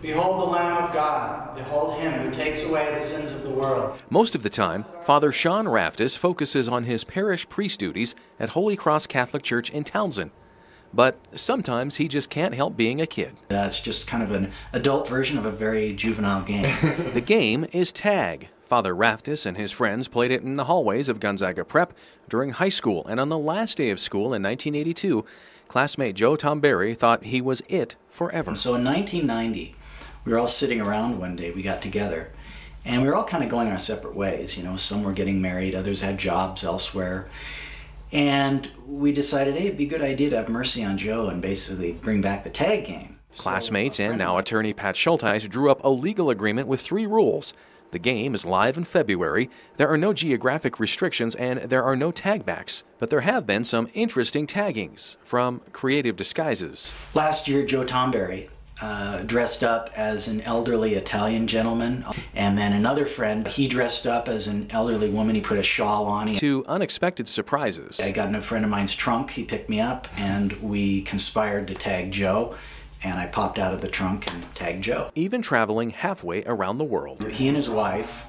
Behold the Lamb of God. Behold him who takes away the sins of the world. Most of the time, Father Sean Raftis focuses on his parish priest duties at Holy Cross Catholic Church in Townsend. But sometimes he just can't help being a kid. It's just kind of an adult version of a very juvenile game. The game is tag. Father Raftis and his friends played it in the hallways of Gonzaga Prep during high school, and on the last day of school in 1982, classmate Joe Tomberry thought he was it forever. So in 1990, we were all sitting around one day, we got together, and we were all kind of going our separate ways. You know, some were getting married, others had jobs elsewhere. And we decided, hey, it'd be a good idea to have mercy on Joe and basically bring back the tag game. Classmates and now attorney Pat Schulteis drew up a legal agreement with 3 rules. The game is live in February, there are no geographic restrictions, and there are no tagbacks. But there have been some interesting taggings from creative disguises. Last year, Joe Tomberry dressed up as an elderly Italian gentleman, and then another friend, he dressed up as an elderly woman. He put a shawl on. To unexpected surprises. I got in a friend of mine's trunk, he picked me up, and we conspired to tag Joe, and I popped out of the trunk and tagged Joe. Even traveling halfway around the world. He and his wife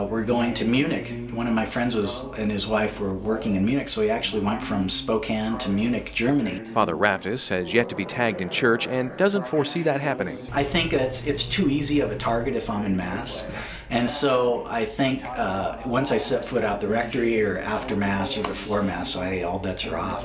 were going to Munich. One of my friends and his wife were working in Munich, so he actually went from Spokane to Munich, Germany. Father Raftis has yet to be tagged in church and doesn't foresee that happening. I think it's too easy of a target if I'm in Mass. And so I think once I set foot out the rectory or after Mass or before Mass, all bets are off.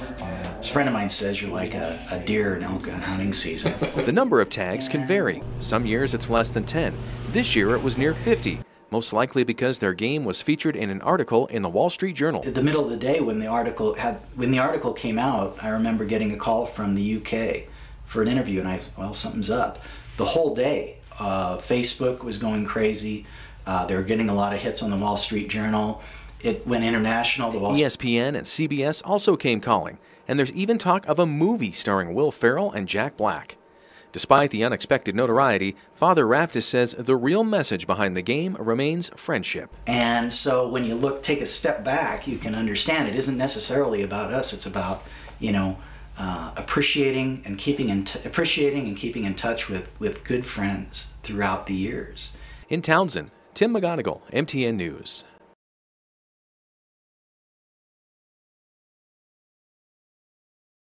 This friend of mine says you're like a deer in elk hunting season. The number of tags can vary. Some years it's less than 10. This year it was near 50. Most likely because their game was featured in an article in the Wall Street Journal. At the middle of the day when the article came out, I remember getting a call from the UK for an interview, and well, something's up. The whole day, Facebook was going crazy. They were getting a lot of hits on the Wall Street Journal. It went international. ESPN and CBS also came calling, and there's even talk of a movie starring Will Ferrell and Jack Black. Despite the unexpected notoriety, Father Raftis says the real message behind the game remains friendship. And so when you take a step back, you can understand it isn't necessarily about us. It's about, appreciating and keeping in touch with good friends throughout the years. In Townsend, Tim McGonigal, MTN News.